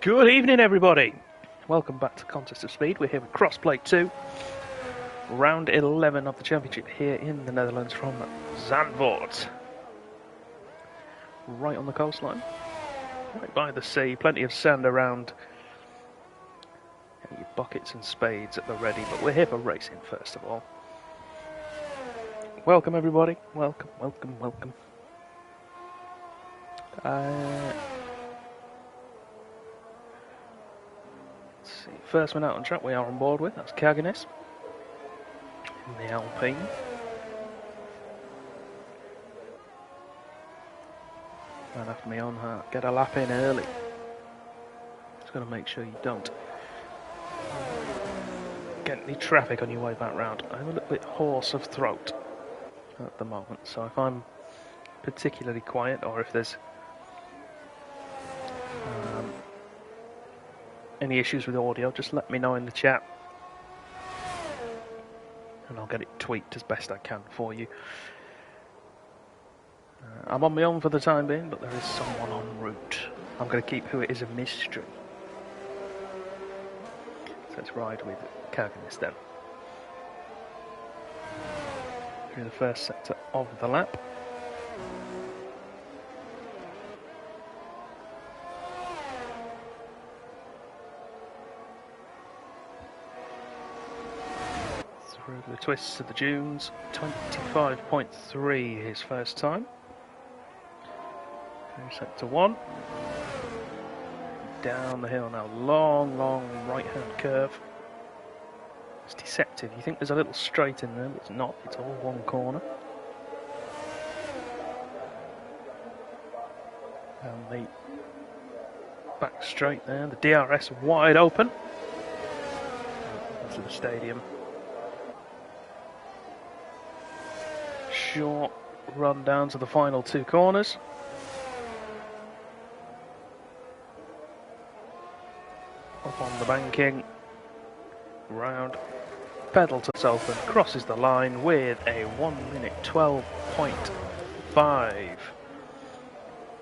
Good evening, everybody. Welcome back to Contest of Speed. We're here with Crossplay 2, round 11 of the championship here in the Netherlands from Zandvoort. Right on the coastline, right by the sea, plenty of sand around. And your buckets and spades at the ready, but we're here for racing first of all. Welcome, everybody. Welcome, welcome, welcome. First one out on track we are on board with, that's Kaganis in the Alpine. And after me on her, get a lap in early. Just got to make sure you don't get any traffic on your way back round. I'm a little bit hoarse of throat at the moment, so if I'm particularly quiet or if there's any issues with audio, just let me know in the chat and I'll get it tweaked as best I can for you. I'm on my own for the time being, but there is someone en route. I'm going to keep who it is a mystery. So let's ride with Kaganis then. Through the first sector of the lap. Through the twists of the dunes, 25.3 his first time. Through sector 1. Down the hill now, long right hand curve. It's deceptive, you think there's a little straight in there, but it's not, it's all one corner. And the back straight there, the DRS wide open. Into the stadium. Short run down to the final two corners. Up on the banking. Round. Pedal to open. Crosses the line with a 1 minute 12.5.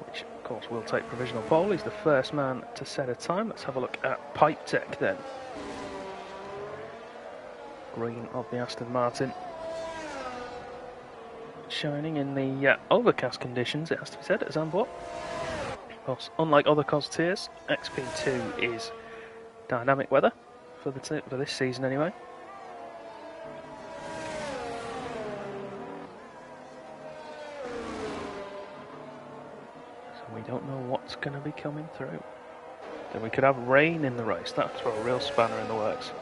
Which of course will take provisional pole. He's the first man to set a time. Let's have a look at Pipe Tech then. Green of the Aston Martin. Shining in the overcast conditions, it has to be said, at Zandvoort. Of course, unlike other COS tiers, XP2 is dynamic weather for this season anyway. So we don't know what's going to be coming through. Then we could have rain in the race. That would throw a real spanner in the works.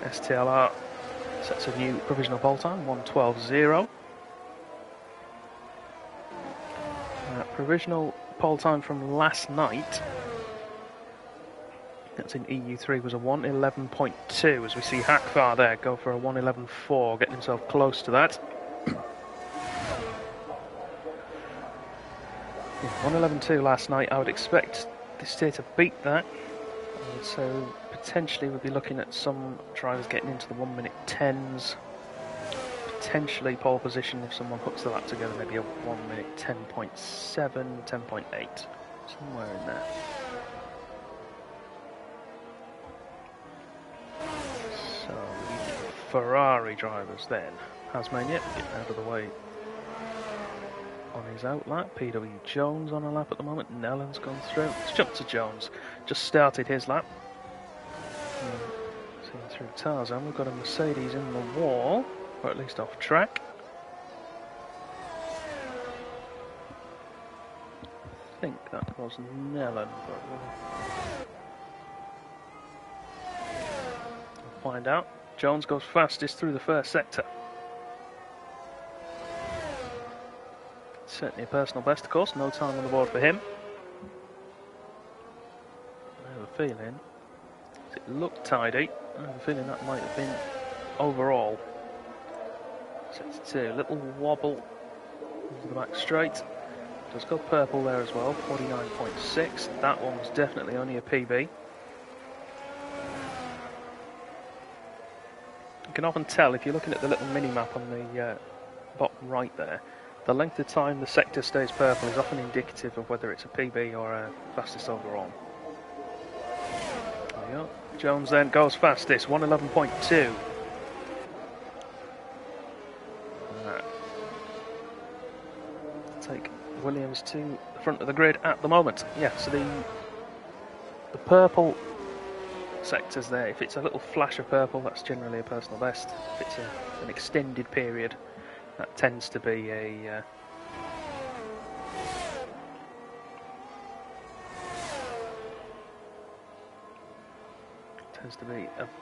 STLR sets a new provisional pole time, 1:12.0. Provisional pole time from last night, that's in EU3, was a 1:11.2, as we see Hackfar there go for a 1:11.4, getting himself close to that. 1:11.2 last night. I would expect this tier to beat that, so potentially we'll be looking at some drivers getting into the 1 minute 10s, potentially pole position if someone hooks the lap together, maybe a 1 minute 10.7, 10.8, somewhere in there. So Ferrari drivers then. Hasmania getting out of the way on his outlap. PW Jones on a lap at the moment. Nellen's gone through. Let's jump to Jones. Just started his lap. Seeing through Tarzan, we've got a Mercedes in the wall, or at least off track. I think that was Nellen, but we'll find out. Jones goes fastest through the first sector. Certainly a personal best, of course. No time on the board for him. I have a feeling it looked tidy. I have a feeling that might have been overall. Sector 2, little wobble into the back straight. Does go purple there as well, 49.6. That one was definitely only a PB. You can often tell if you're looking at the little mini map on the bottom right there. The length of time the sector stays purple is often indicative of whether it's a PB or a fastest overall. There we go. Jones then goes fastest, 1:11.2. Take Williams to the front of the grid at the moment. Yeah, so the purple sectors there, if it's a little flash of purple, that's generally a personal best. If it's an extended period, that tends to be a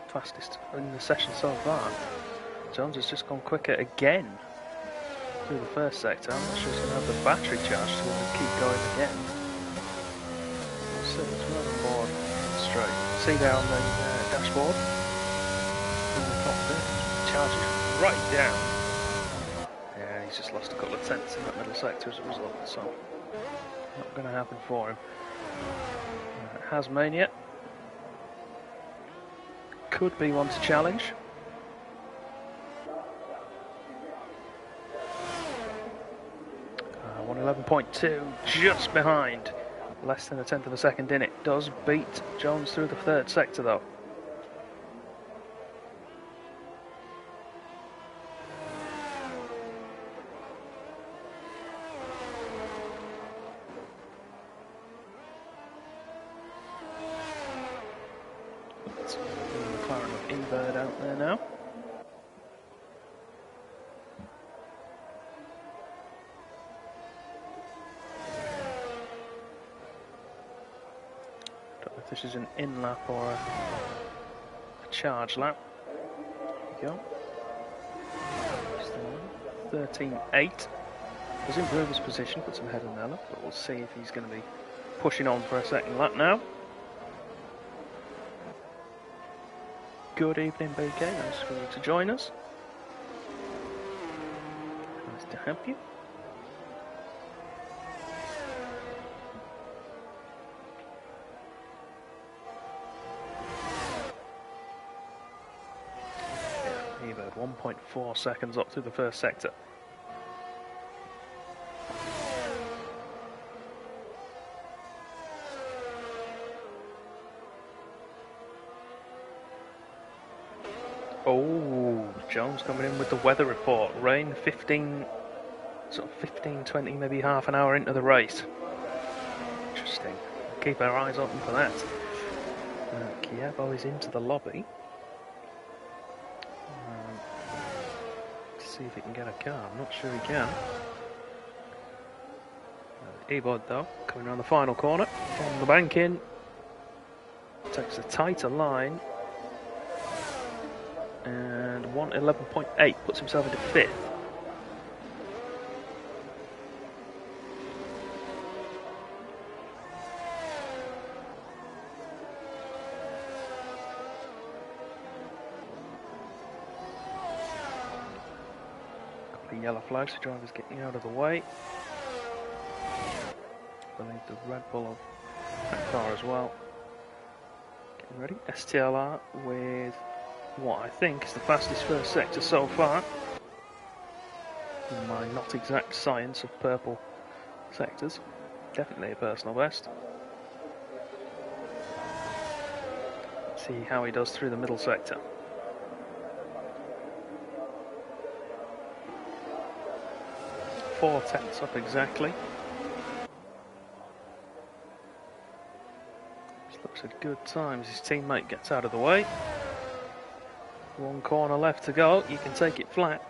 fastest in the session so far. Jones has just gone quicker again through the first sector. I'm not sure he's going to have the battery charge to keep going again. So it's running more straight. See there on the dashboard? Charging right down. Yeah, he's just lost a couple of tenths in that middle sector as a result, so not going to happen for him. Hasmania could be one to challenge. 1:11.2, just behind. Less than a tenth of a second in. It does beat Jones through the third sector though. Let's get the McLaren of E-Bird out there now. If this is an in lap or a charge lap. There we go. 13.8. Does improve his position, puts him ahead of Nella, but we'll see if he's going to be pushing on for a second lap now. Good evening, BK. Nice for you to join us. Nice to have you. E-Bird 1.4 seconds up through the first sector. Oh, Jones coming in with the weather report. Rain 15, 20, maybe half an hour into the race. Interesting. Keep our eyes open for that. Kievo is into the lobby. See if he can get a car. I'm not sure he can. E-Bird though, coming around the final corner from the bank in. Takes a tighter line. And 1:11.8 puts himself into fifth. Yellow flags, the driver's getting out of the way. I believe the Red Bull of that car as well. Getting ready. STLR with what I think is the fastest first sector so far. In my not exact science of purple sectors. Definitely a personal best. Let's see how he does through the middle sector. 4 tenths up exactly. This looks a good time as his teammate gets out of the way. 1 corner left to go, you can take it flat.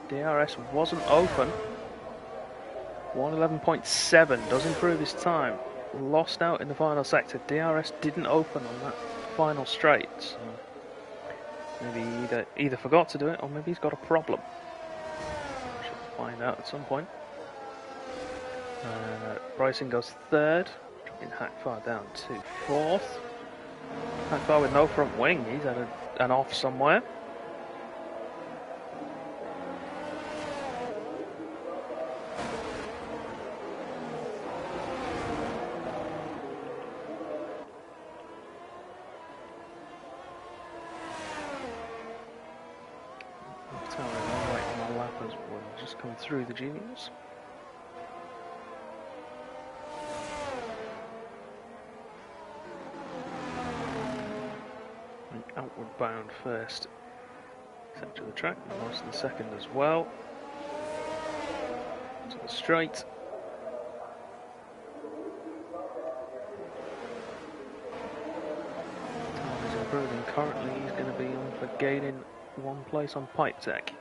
DRS wasn't open. 1:11.7 does improve his time. Lost out in the final sector. DRS didn't open on that final straight. So maybe he either forgot to do it or maybe he's got a problem. Should find out at some point. Bryson goes third, dropping Hackfar down to fourth. Hackfar with no front wing, he's had an off somewhere. to come through the juniors. And outward bound first centre of the track, and Morrison second as well. To the straight. Time is improving. Currently he's going to be on for gaining one place on pipe tech.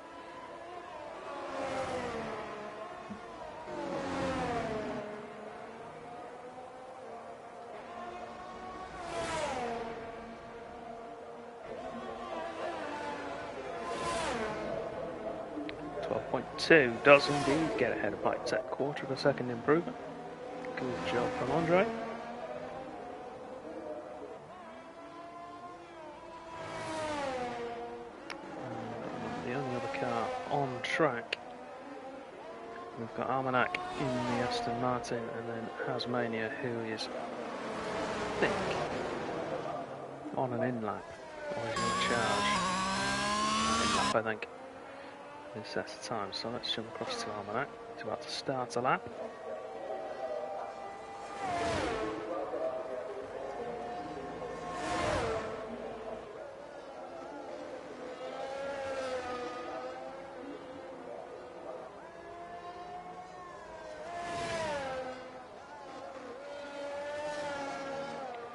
Does indeed get ahead of pipe tech, quarter of a second improvement. Good job from Andre. The only other car on track, we've got Armagnac in the Aston Martin, and then Hasmania, who is, I think, on an in-lap, or is in charge. In-lap, I think. Set the time, so let's jump across to Armagnac. He's about to start a lap.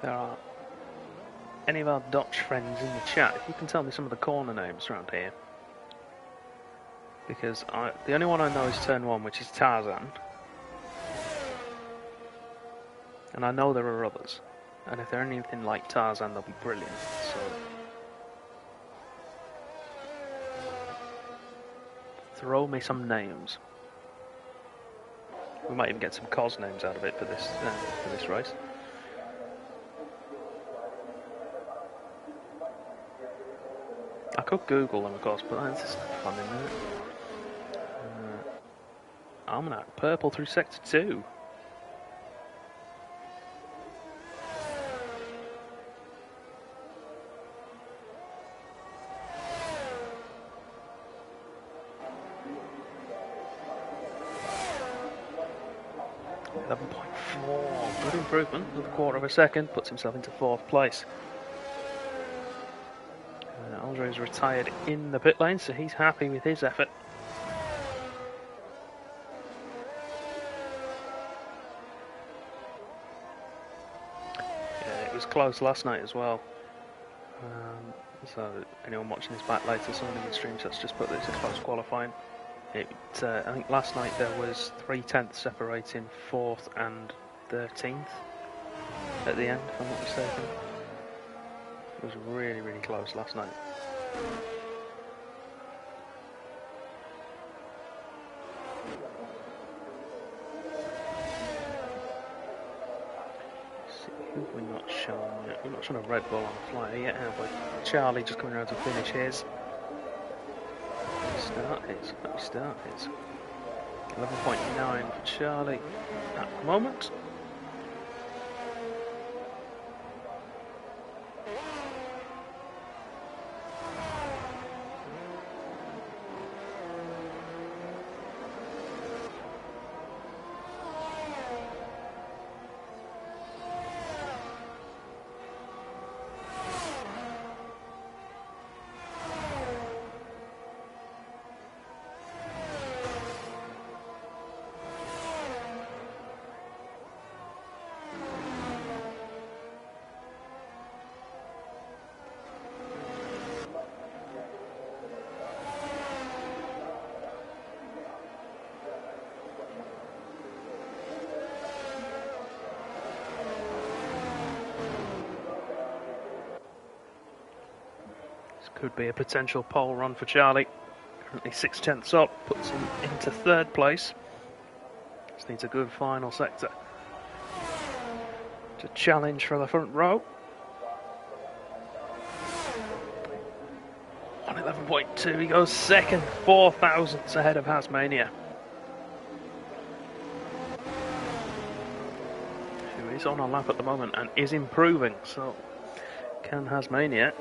There are any of our Dutch friends in the chat, if you can tell me some of the corner names around here. Because the only one I know is turn 1, which is Tarzan. And I know there are others. And if they're anything like Tarzan, they'll be brilliant. So throw me some names. We might even get some cos names out of it for this race. I could Google them, of course, but that's just fun, isn't it? Armagnac, purple through sector 2. Good improvement, another quarter of a second, puts himself into 4th place. Andre's retired in the pit lane, so he's happy with his effort. Close last night as well. So anyone watching this back later, someone in the stream chat's just put this a close qualifying. I think last night there was 3/10 separating 4th and 13th at the end, if I'm not mistaken. It was really, really close last night. We're not showing yet. We're not showing a Red Bull on the flyer yet, have we? Charlie just coming around to finish his. Let me start his. 11.9 for Charlie at the moment. Could be a potential pole run for Charlie. Currently 6/10 up, puts him into 3rd place. Just needs a good final sector to challenge for the front row. 1:11.2, he goes second, 4 thousandths ahead of Hasmania, who is on a lap at the moment and is improving. So can Hasmania?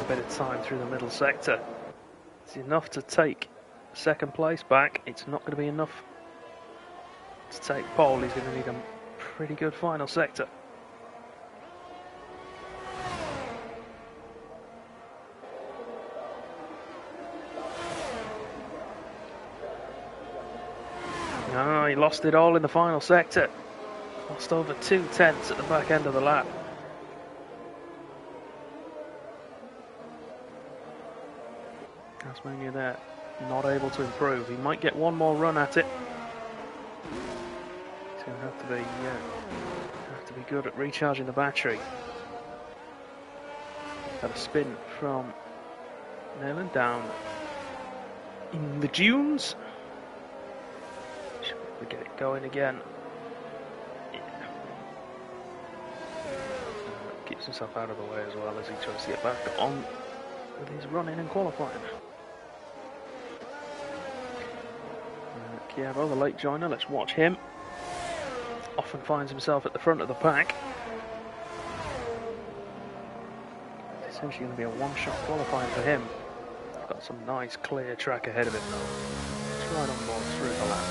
A bit of time through the middle sector It's enough to take second place back. It's not going to be enough to take pole. He's going to need a pretty good final sector. No, he lost it all in the final sector. Lost over 2/10 at the back end of the lap. Tasmania there, not able to improve. He might get one more run at it. He's going to have to be good at recharging the battery. Had a spin from Netherlands down in the dunes. Should we get it going again? Yeah. Keeps himself out of the way as well as he tries to get back on with his running and qualifying. Chiavo, the late joiner, let's watch him. Often finds himself at the front of the pack. It's essentially going to be a one-shot qualifying for him. He's got some nice clear track ahead of him though. It's right on board through the lap.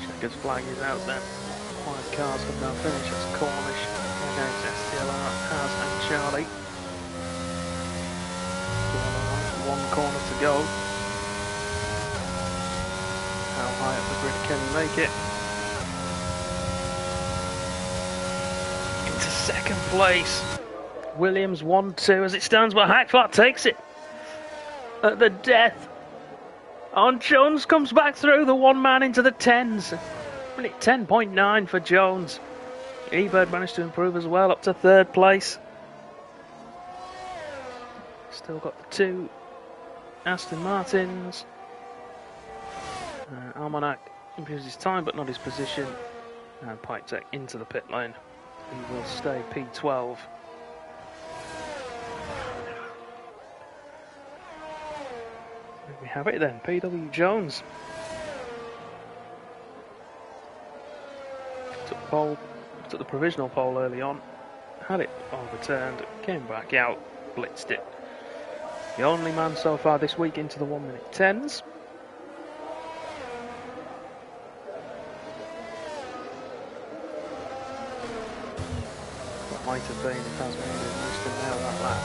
Checker's flag is out there. 5 cars have now finished. It's Cornish against STLR, Has and Charlie. One corner to go. How high up the grid can he make it? Into second place. Williams 1-2 as it stands, but Hackfart takes it at the death. On Jones comes back through, the one man into the 10s. Really 10.9 for Jones. Ebird managed to improve as well, up to third place. Still got the 2 Aston Martins. Almanac improves his time but not his position. And Pipe Tech into the pit lane. He will stay P12. There we have it then, PW Jones. Took the provisional pole early on, had it overturned, came back out, blitzed it. The only man so far this week into the 1-minute 10s. What might have been if Tasmania managed to nail that lap.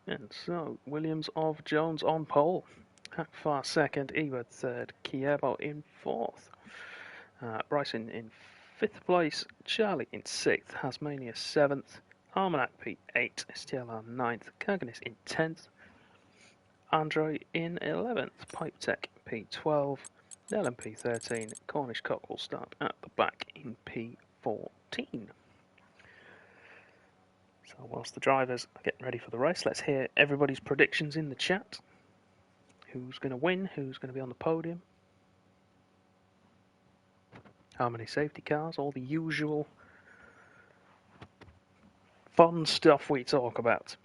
And so, Williams of Jones on pole. Hackfar second, Ebert third, Chiebo in fourth. Bryson in 5th place, Charlie in 6th, Tasmania 7th, Almanac P8, STLR 9th, Kaganis in 10th, Andre in 11th, Pipe Tech P12, Nellen P13, Cornish Cock will start at the back in P14. So whilst the drivers are getting ready for the race, let's hear everybody's predictions in the chat. Who's going to win? Who's going to be on the podium? How many safety cars? All the usual fun stuff we talk about.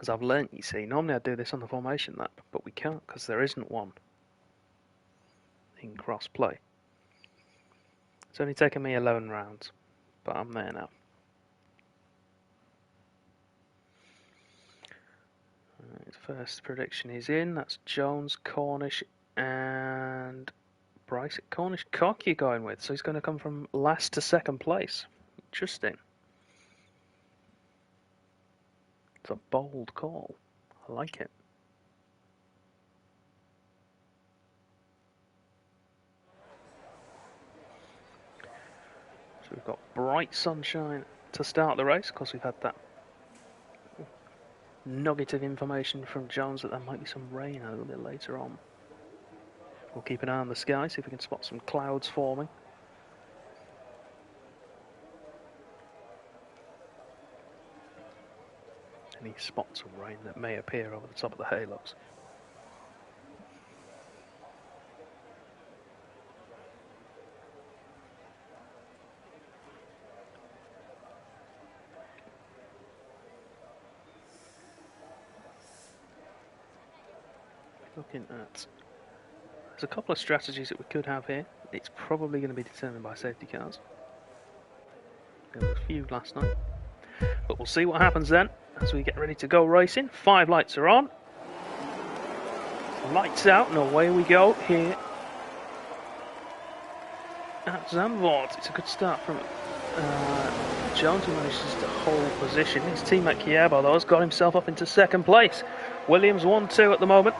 As I've learnt, you see, normally I'd do this on the formation lap, but we can't because there isn't one in cross-play. It's only taken me 11 rounds, but I'm there now. Right, first prediction is in. That's Jones, Cornish, and Bryce. Cornish Cock you're going with, so he's going to come from last to second place. Interesting. It's a bold call. I like it. So we've got bright sunshine to start the race. Of course, we've had that nugget of information from Jones that there might be some rain a little bit later on. We'll keep an eye on the sky, see if we can spot some clouds forming. Any spots of rain that may appear over the top of the halos. Looking at... There's a couple of strategies that we could have here. It's probably going to be determined by safety cars. There were a few last night. But we'll see what happens then as we get ready to go racing. 5 lights are on. Lights out and away we go here at Zandvoort. It's a good start from Jones, who manages to hold position. His teammate Kiebo, though, has got himself up into second place. Williams 1-2 at the moment,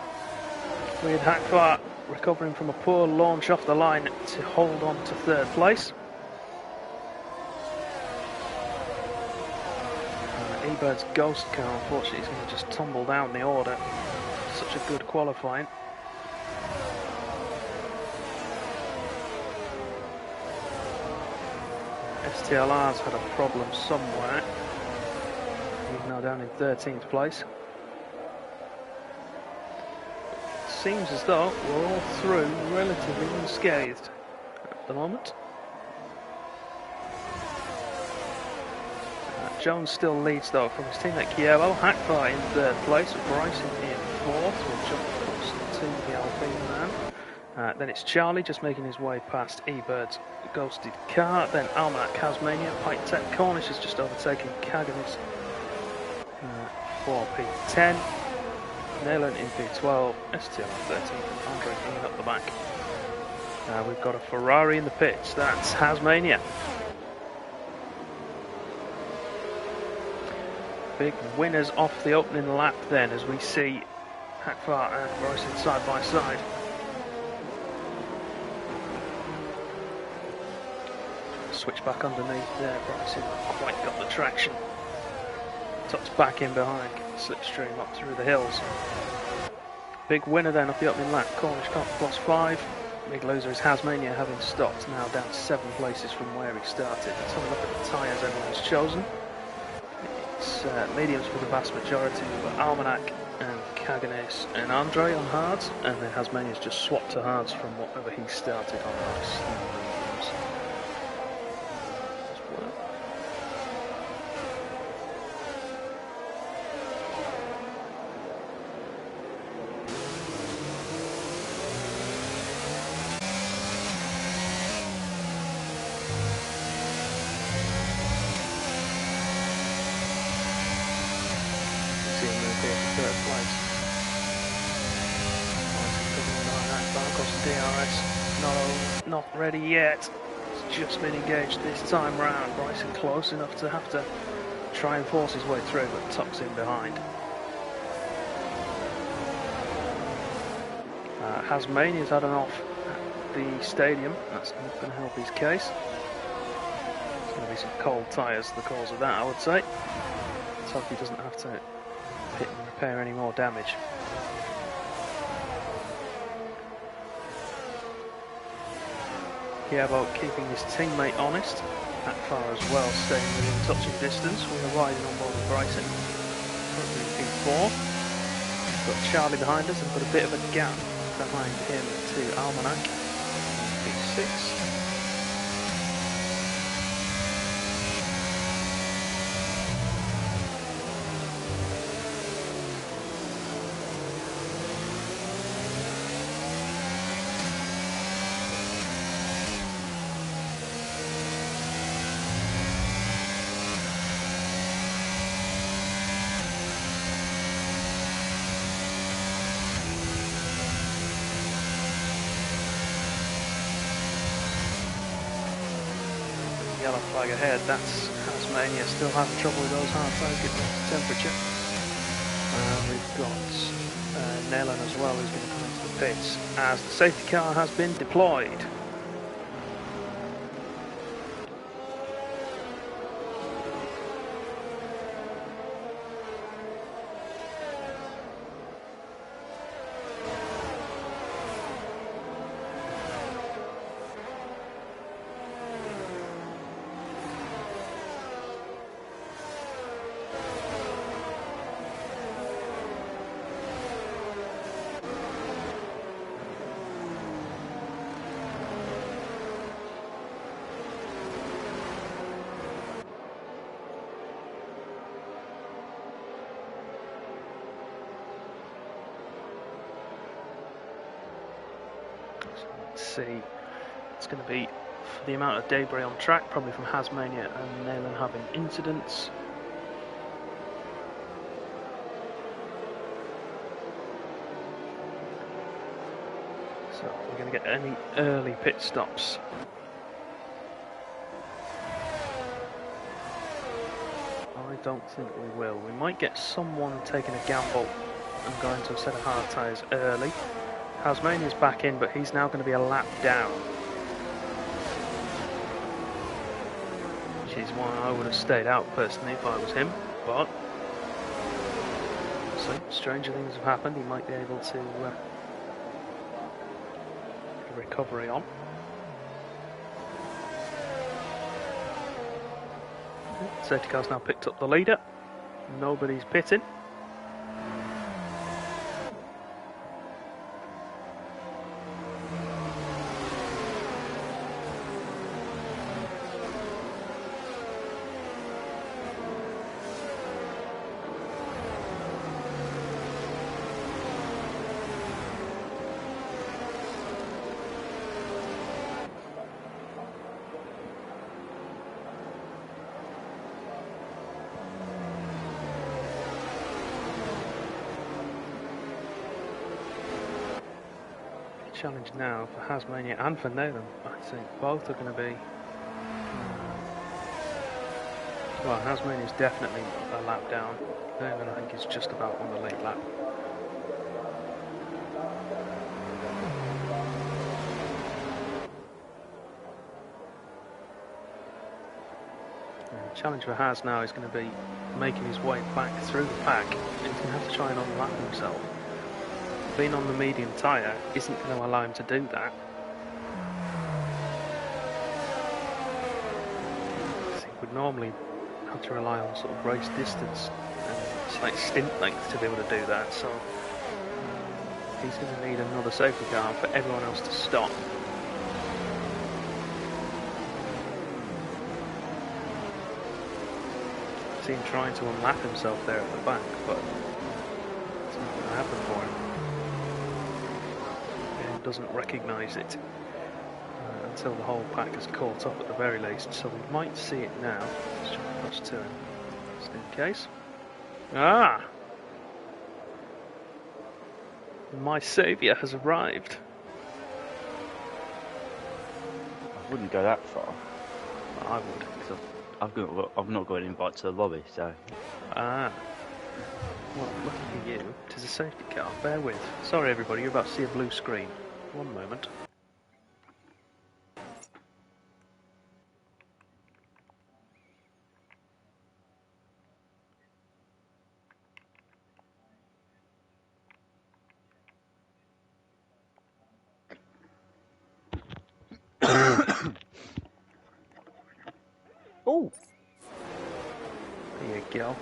with Hakvar recovering from a poor launch off the line to hold on to third place. Ebert's Ghost car, unfortunately, is going to just tumble down the order. Such a good qualifying. STLR's had a problem somewhere. He's now down in 13th place. It seems as though we're all through relatively unscathed at the moment. Jones still leads though from his teammate Kiebo. Hakvar in third place, Bryson in fourth. We'll jump across to the Alpine man. Then it's Charlie just making his way past Ebert's ghosted car. Then Almanac Tasmania. Pike Tech Cornish has just overtaken Kaganis for P10. Nayland in P12. STL 13. And Andre coming up the back. We've got a Ferrari in the pits. That's Tasmania. Big winners off the opening lap then, as we see Hakvar and Bryson side by side. Switch back underneath there, Bryson quite got the traction. Tucks back in behind, slipstream up through the hills. Big winner then off the opening lap, Cornish Cup +5. Big loser is Tasmania, having stopped now down 7 places from where he started. Let's have a look at the tyres everyone's chosen. It's mediums for the vast majority. We've got Almanac and Kaganes and Andre on hards, and then Tasmania's just swapped to hards from whatever he started on those mediums. Not ready yet. It's just been engaged this time round. Bryson close enough to have to try and force his way through, but tucks in behind. Tasmania's had an off at the stadium. That's not going to help his case. There's going to be some cold tyres the cause of that, I would say. Let's hope he doesn't have to pit and repair any more damage. Kiebo keeping his teammate honest. Hakvar as well, staying within touching distance. We're riding on board with Bryson. Currently in P4. We've got Charlie behind us and got a bit of a gap behind him to Almanac. P6. Yellow flag ahead, that's Tasmania still having trouble with those hard tyres getting up to temperature. We've got Nayland as well, who's going to come into the pits as the safety car has been deployed. So let's see. It's going to be for the amount of debris on track, probably from Hasmania and Nayland having incidents. So we're going to get any early pit stops. I don't think we will. We might get someone taking a gamble and going to a set of hard tyres early. Hasmania's back in, but he's now going to be a lap down. Which is why I would have stayed out personally if I was him, but so stranger things have happened. He might be able to get a recovery on. Safety car's now picked up the leader. Nobody's pitting. Challenge now for Hasmania and for Nayland. I think both are going to be. Well, Hasmania's definitely a lap down. Nayland, I think, is just about on the late lap. The challenge for Has now is going to be making his way back through the pack. He's going to have to try and unlap himself. Being on the medium tyre isn't going to allow him to do that. He would normally have to rely on sort of race distance and slight stint length to be able to do that, so he's going to need another safety car for everyone else to stop. See him trying to unlap himself there at the back, but it's not going to happen for him. Doesn't recognise it until the whole pack is caught up at the very least, so we might see it now. Let's jump across to him just in case. Ah! My saviour has arrived. I wouldn't go that far. I would. I've not got an invite to the lobby, so. Ah. Well, lucky for you, it is a safety car. Bear with. Sorry everybody, you're about to see a blue screen. One moment. Oh! There you go.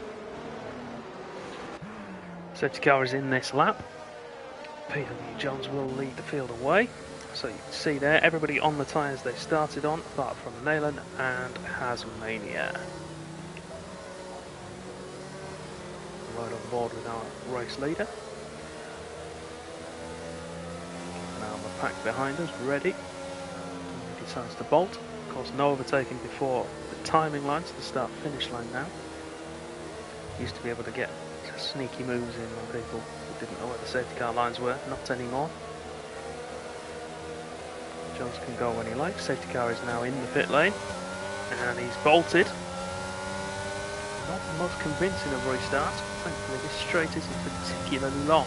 Safety car is in this lap. PW Jones will lead the field away. So you can see there, everybody on the tyres they started on, apart from Nayland and Hasmania. Right on board with our race leader. Now the pack behind us, ready. He decides to bolt. Of course, no overtaking before the timing lines, the start-finish line now. Used to be able to get sneaky moves in on people who didn't know where the safety car lines were, not anymore. Jones can go when he likes. Safety car is now in the pit lane and he's bolted. Not the most convincing of restarts. Thankfully this straight isn't particularly long.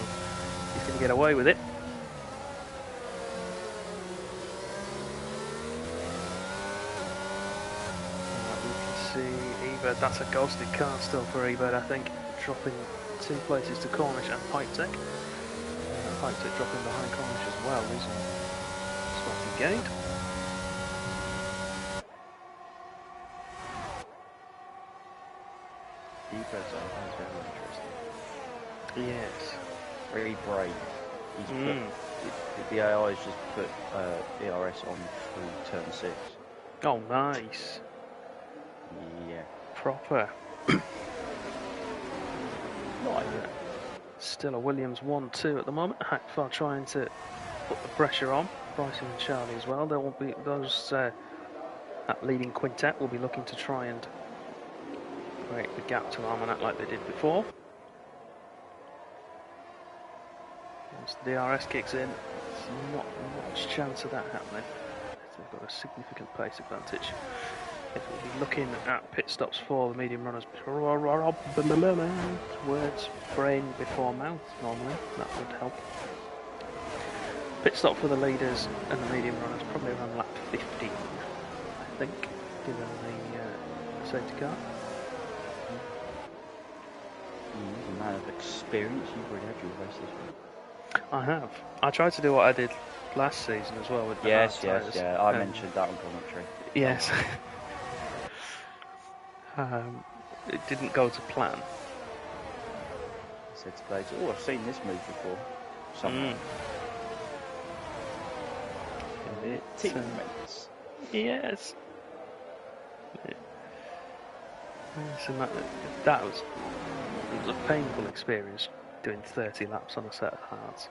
He's going to get away with it. You can see Ebert, that's a ghosted car still for Ebert, I think. Dropping 2 places to Cornish and Pipe Tech. Pipe Tech dropping behind Cornish as well. These are slightly gained. Ebert's on is very interesting. Yes. Really brave. He's put, the AI's just put ERS on through turn 6. Oh, nice. Yeah. Proper. Not Still a Williams 1-2 at the moment. Hackfar trying to put the pressure on. Bryson and Charlie as well. There will be those that leading quintet will be looking to try and break the gap to Armagnac like they did before. Once the DRS kicks in, there's not much chance of that happening. They've got a significant pace advantage. If we'll be looking at pit stops for the medium runners, words, brain before mouth, normally, that would help. Pit stop for the leaders and the medium runners, probably around lap 15, I think, given the safety car. You're a man of experience, you've already had your races. I have. I tried to do what I did last season as well with the hard tyres. Yeah, I mentioned that on commentary. Yes. It didn't go to plan. I said to Blades, oh, I've seen this move before. Somewhere. Teammates. Yes. So that was a painful experience doing 30 laps on a set of hards,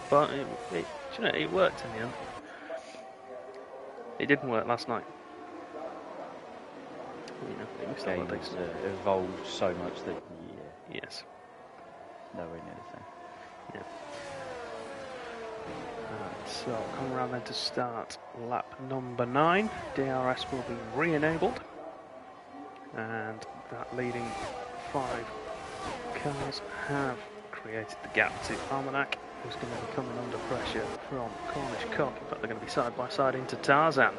but it worked in the end. It didn't work last night. The game has evolved so much that yes, nowhere near the same. Yeah. So come around then to start lap number 9. DRS will be re-enabled, and that leading 5 cars have created the gap to Armagnac, who's going to be coming under pressure from Cornish Cock. In fact, they're going to be side by side into Tarzan.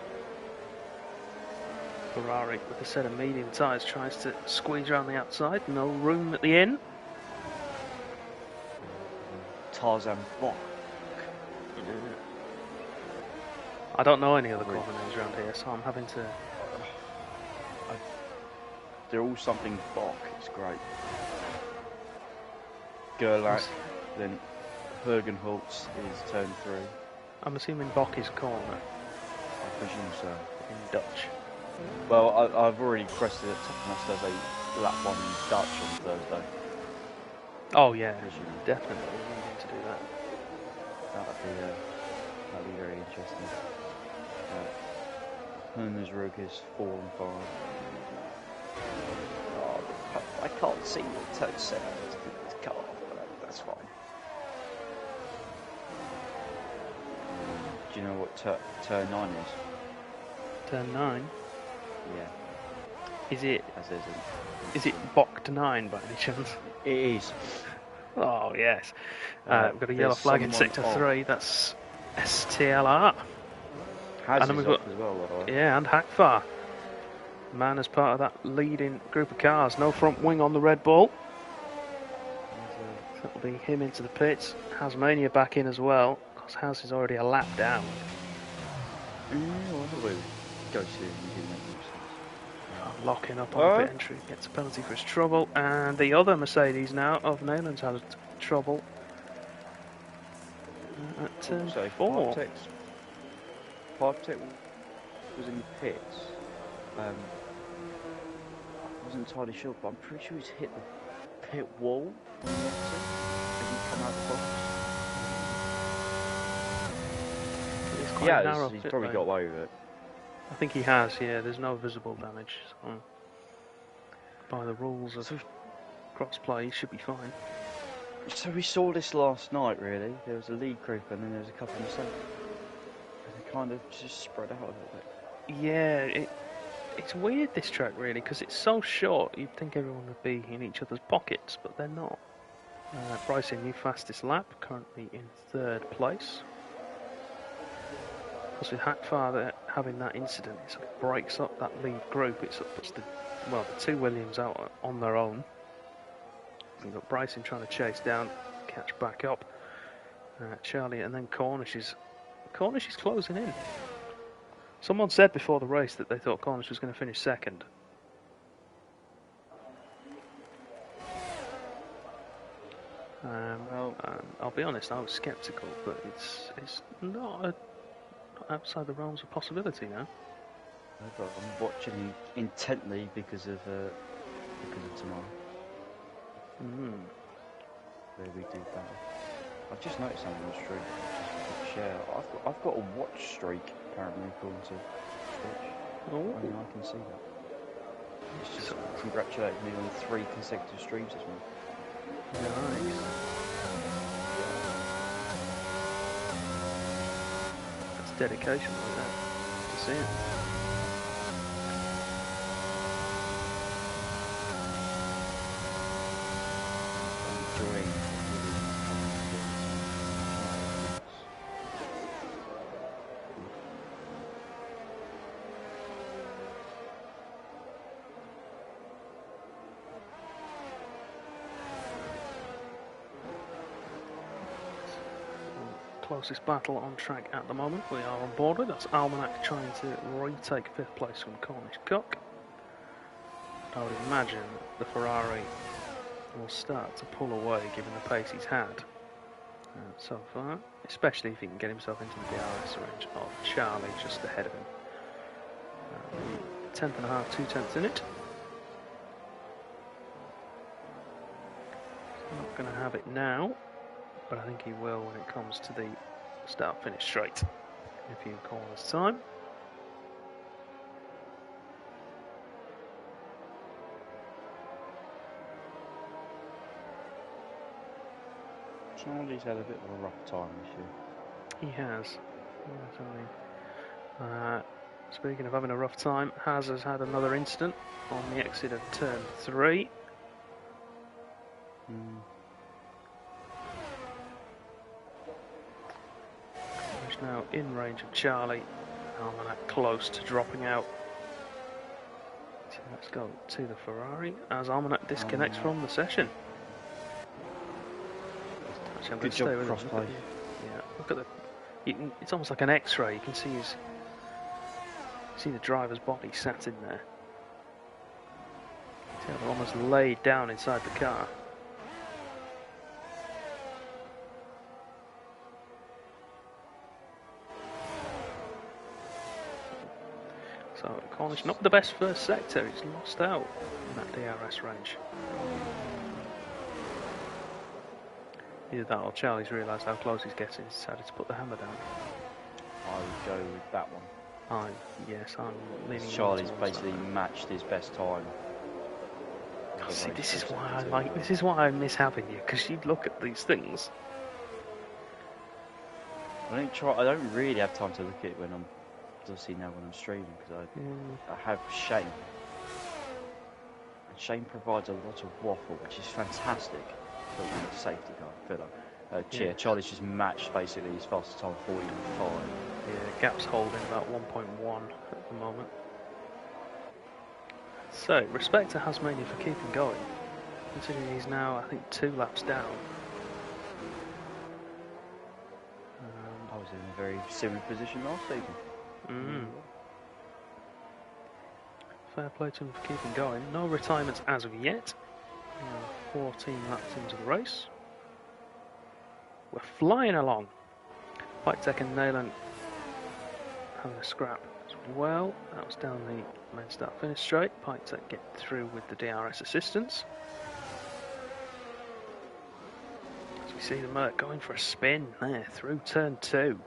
Ferrari with a set of medium tyres tries to squeeze around the outside, no room at the end. Tarzan Bock. I don't know any other corner names around here, so I'm having to... They're all something Bock, it's great. Gerlach, then Hergenholtz is turn 3. I'm assuming Bock is corner. I presume so. In Dutch. Well, I've already requested it to does a lap 1 Dutch on Thursday. Oh yeah, definitely we need to do that. That'd be very interesting. Hermes Rug is 4 and 5. Oh, I can't see what turn 7 is to cut off, but that's fine. Do you know what turn 9 is? Turn 9? Yeah. Is it Bocked 9 by any chance? It is. Oh yes. We've got a yellow flag in sector 3. That's STLR. Has and then we've got as well, by the way. Yeah, and Hackfar. Man as part of that leading group of cars. No front wing on the Red Bull. So that'll be him into the pits. Hasmania back in as well, because Has is already a lap down. Go to Locking up on pit entry, gets a penalty for his trouble, and the other Mercedes now of Netherlands has trouble at turn 4. Partech was in the pits. I wasn't entirely sure, but I'm pretty sure he's hit the pit wall and he come out the box. Yeah, he's probably got away with it. I think he has, yeah, there's no visible damage. So by the rules of crossplay, he should be fine. So we saw this last night, really. There was a lead group and then there was a couple of mistakes. And they kind of just spread out a little bit. Yeah, it's weird, this track, really, because it's so short. You'd think everyone would be in each other's pockets, but they're not. Bryson, new fastest lap, currently in 3rd place. Because with Hackfar having that incident, it sort of breaks up that lead group. It sort of puts the 2 Williams out on their own. You've got Bryson trying to chase down, catch back up. Charlie, and then Cornish is closing in. Someone said before the race that they thought Cornish was going to finish 2nd. I'll be honest, I was sceptical, but it's not outside the realms of possibility now. I'm watching intently because of tomorrow. Where we do that. I've just noticed something on the street. Yeah, I've got a watch streak apparently according to Twitch. Oh, Only I can see that. It's just congratulated me on 3 consecutive streams this month. nice. That's dedication like that. To see it. I'm enjoying Closest battle on track at the moment. We are on board with. That's Almanac trying to retake 5th place from Cornish Cock. I would imagine the Ferrari will start to pull away given the pace he's had so far, especially if he can get himself into the DRS range of Charlie just ahead of him. 10th and a half, 2/10 in it. Not going to have it now, but I think he will when it comes to the start-finish straight in a few corners' time. Charlie's had a bit of a rough time this year. He has. Speaking of having a rough time, has had another incident on the exit of turn 3. He's now in range of Charlie. Almanac close to dropping out. So let's go to the Ferrari as Almanac disconnects from the session. Actually, I'm going to stay with him. Yeah, look at the. It's almost like an X-ray. You can see the driver's body sat in there. See how they're almost laid down inside the car. So Cornish, not the best first sector. He's lost out in that DRS range. Either that or Charlie's realised how close he's getting and decided to put the hammer down. I would go with that one. I'm leaning. Charlie's basically matched his best time. Oh, see, this is why I miss having you, because you look at these things. I don't really have time to look at it when I'm streaming, because I have Shane. And Shane provides a lot of waffle, which is fantastic for a safety car filler. Charlie's just matched basically his fastest time, 40.5. Yeah, gap's holding about 1.1 at the moment. So, respect to Hasmania for keeping going, considering he's now, I think, 2 laps down. I was in a very similar position last season. Fair play to him for keeping going. No retirements as of yet. 14 laps into the race. We're flying along. Whitetech and Neyland having a scrap as well. That was down the main start finish straight. Whitetech get through with the DRS assistance. As we see the Merc going for a spin there through turn 2.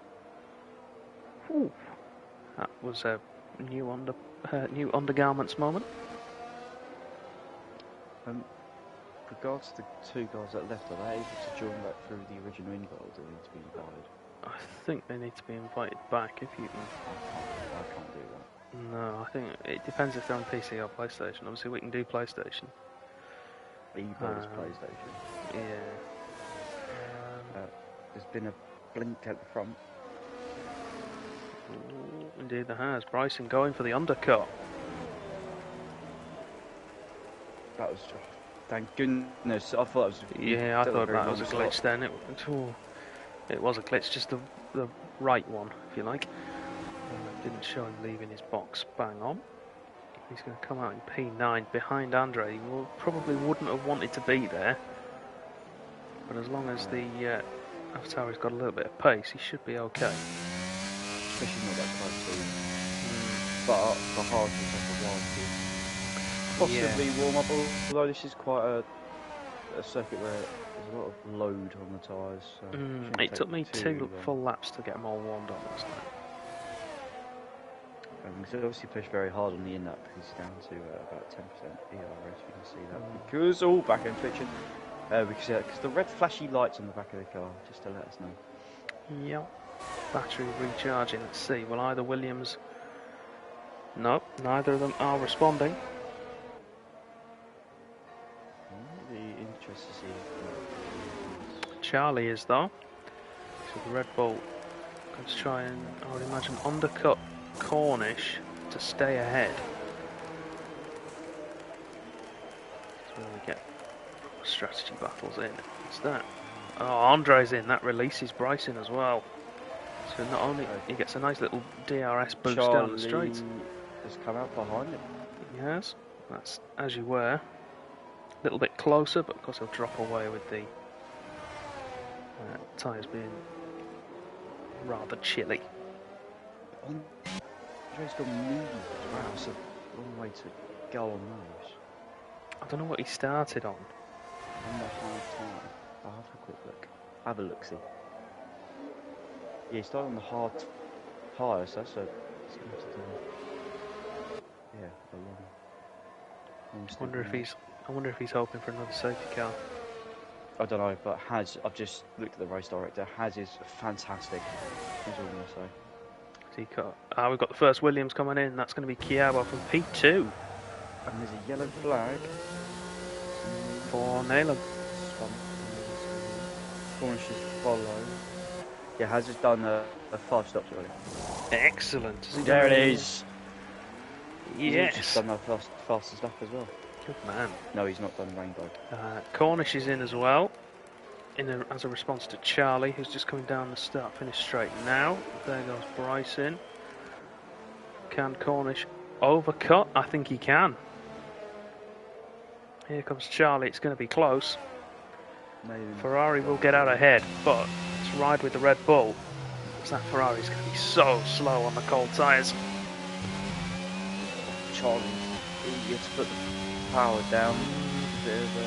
Ooh, that was a new undergarments moment. Regards to the 2 guys that left, are they able to join back through the original invite, or do they need to be invited? I think they need to be invited back if you can. I can't do that. No, I think it depends if they're on PC or PlayStation. Obviously, we can do PlayStation. Evo's PlayStation. Yeah. There's been a blink at the front. Indeed, there has. Bryson going for the undercut. That was just. Thank goodness. I thought it was. Yeah, I thought that was a glitch then. It was a glitch, just the right one, if you like. Didn't show him leaving his box bang on. He's going to come out in P9 behind Andre. He probably wouldn't have wanted to be there. But as long as the AlphaTauri's got a little bit of pace, he should be okay. Especially not that close to him. But the hardness of the wild possibly warm up, although this is quite a a circuit where there's a lot of load on the tyres. So it took me two long. full laps to get them all warmed up last night. He's obviously pushed very hard on the in-lap. He's down to about 10% ERS. You can see that because all back end twitching. Because the red flashy lights on the back of the car, just to let us know. Yep. Battery recharging. Let's see. Will either Williams? No, neither of them are responding. Be interested to see. Charlie is though. So the Red Bull going to try and, I would imagine, undercut Cornish to stay ahead. That's where we get strategy battles in. What's that? Oh, Andre's in. That releases Bryce in as well. So not only he gets a nice little DRS boost down the straight. Has come out behind him. Yes, that's as you were. A little bit closer, but of course he'll drop away with the tyres being rather chilly. Andre's got medium as well, so a long way to go on those. I don't know what he started on. On the hard tyre. I'll have a quick look. Have a look, see. Yeah, he started on the hard tyre, so that's a. He's going to have to do. Yeah, a long I wonder if he's hoping for another safety car. I don't know, but I've just looked at the race director. Haz is fantastic. That's all I'm going to say. We've got the first Williams coming in. That's going to be Chiabo from P2. And there's a yellow flag for Neyland. Cornish is follow. Yeah, Haz has done 5 stops already. Excellent. There it is. Yes. He's just done that fastest lap as well. Good man. No, he's not done Rainbow. Cornish is in as well, as a response to Charlie, who's just coming down the start-finish straight now. There goes Bryce in. Can Cornish overcut? I think he can. Here comes Charlie. It's going to be close. Maybe. Ferrari will get out ahead, but let's ride with the Red Bull, because that Ferrari's going to be so slow on the cold tyres. Charlie's eager to put the power down. A bit of a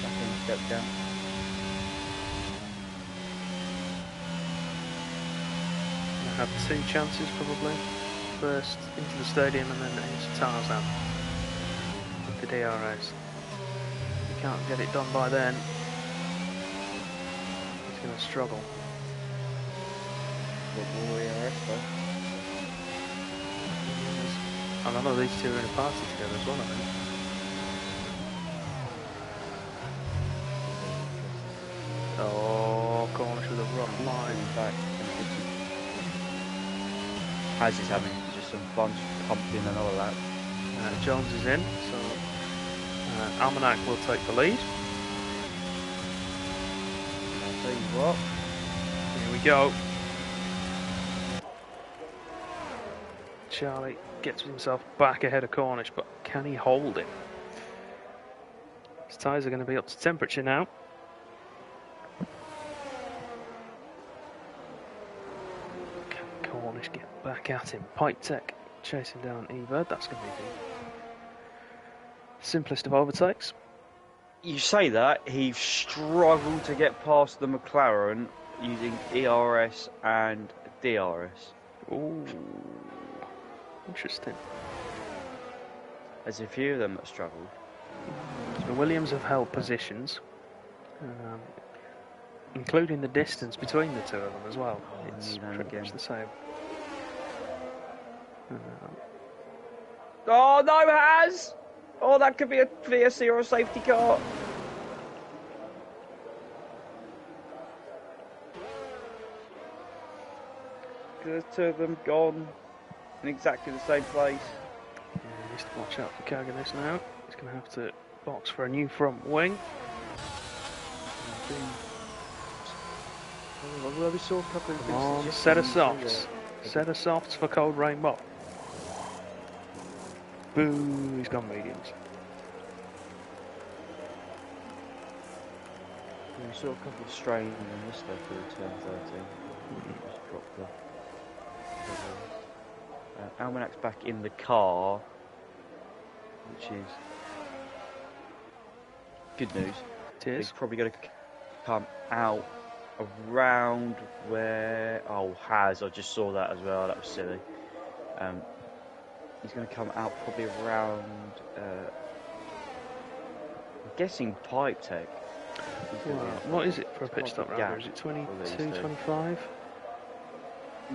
back-end step down. I have 2 chances probably. First into the stadium and then into Tarzan with the DRS. If he can't get it done by then, he's going to struggle. And I know these two are in a party together as well, I think. Oh, Cornish with a rough line. Back. Haz is having just some fun, pumped in another lap. Jones is in, so Almanac will take the lead. I'll tell you what. Here we go. Charlie gets himself back ahead of Cornish, but can he hold him? His tyres are going to be up to temperature now. Can Cornish get back at him? Pipe Tech chasing down Ebird. That's going to be the simplest of overtakes. You say that, he struggled to get past the McLaren using ERS and DRS. Ooh, interesting. There's a few of them that struggled. So the Williams have held positions, including the distance between the two of them as well. It's pretty much the same. Oh no, Haz! Oh, that could be a VSC or a safety car. There's 2 of them gone in exactly the same place. Yeah, he needs to watch out for Kaganis now. He's going to have to box for a new front wing. Well, we saw a couple of Come on, set of softs. Set of softs for Cold Rainbow. Boo, he's gone mediums. We saw a couple of strains in this though for turn 13. Just dropped the. Almanac's back in the car, which is good news. It is. He's probably going to come out around where... Oh, I just saw that as well. That was silly. He's going to come out probably around... I'm guessing pipe tech. Well, what is it for a pit stop round here? Is it 22, 25?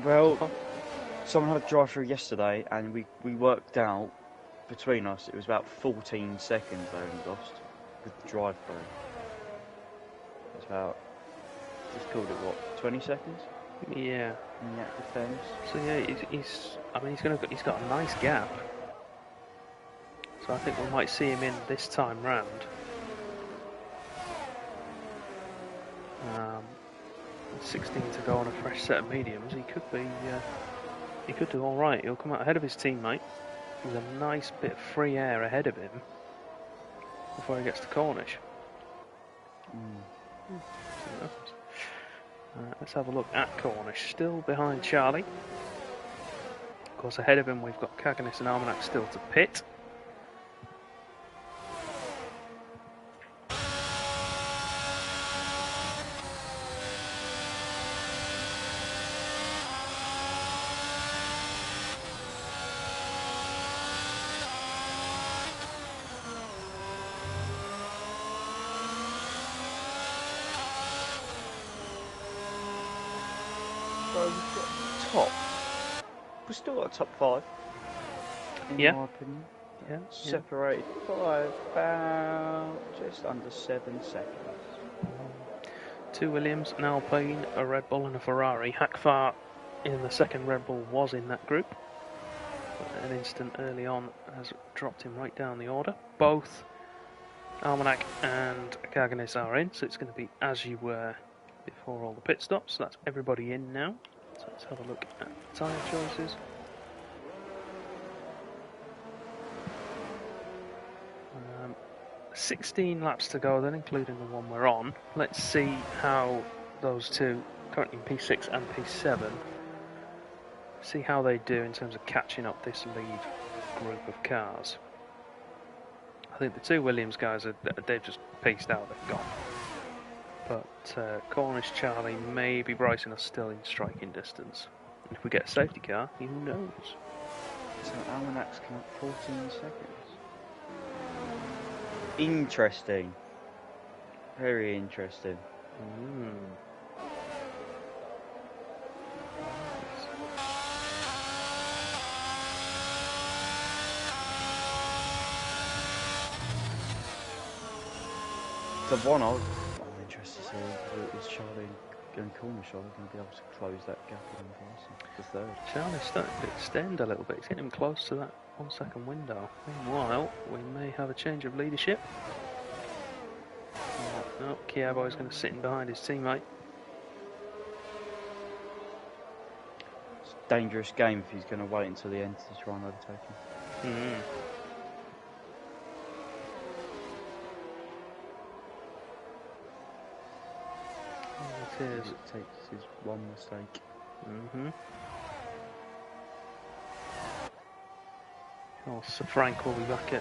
Well, someone had a drive-through yesterday, and we worked out between us it was about 14 seconds they only lost with the drive-through. It's about, just called it what, 20 seconds? Yeah. In the active terms. So yeah, he's got a nice gap. So I think we might see him in this time round. 16 to go on a fresh set of mediums. He could do all right. He'll come out ahead of his teammate with a nice bit of free air ahead of him before he gets to Cornish. Let's have a look at Cornish. Still behind Charlie. Of course, ahead of him we've got Kaganis and Almanac still to pit. So we've got top. We've still got a top 5. In my opinion. Yeah. Separated by about just under 7 seconds. 2 Williams, an Alpine, a Red Bull and a Ferrari. Hackfar in the second Red Bull was in that group. An instant early on has dropped him right down the order. Both Almanac and Kaganis are in, so it's going to be as you were before all the pit stops. So that's everybody in now. So let's have a look at the tyre choices. 16 laps to go then, including the one we're on. Let's see how those two, currently in P6 and P7, see how they do in terms of catching up this lead group of cars. I think the 2 Williams guys, they've just paced out, they've gone. But Cornish, Charlie, maybe Bryson are still in striking distance. And if we get a safety car, who knows? So Almanac's come up 14 seconds. Interesting. Very interesting. The one I'm interested to see is Charlie and Cornish. Are going to be able to close that gap in the third? Charlie's starting to extend a little bit. He's getting him close to that 1 second window. Meanwhile, we may have a change of leadership. No, Kiabo is going to sit in behind his teammate. It's a dangerous game if he's going to wait until the end to try and overtake him. It takes his one mistake. Oh, Sir Frank will be back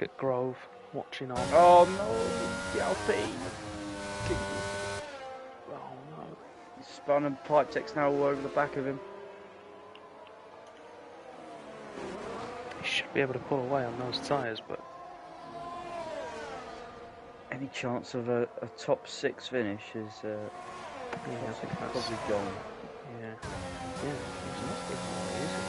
at Grove, watching on. Oh no, the Alpine! Oh no! He's spun and pipe tech's now all over the back of him. He should be able to pull away on those tyres, but any chance of a top 6 finish is I think that's probably gone. Yeah, he's not getting away, is he?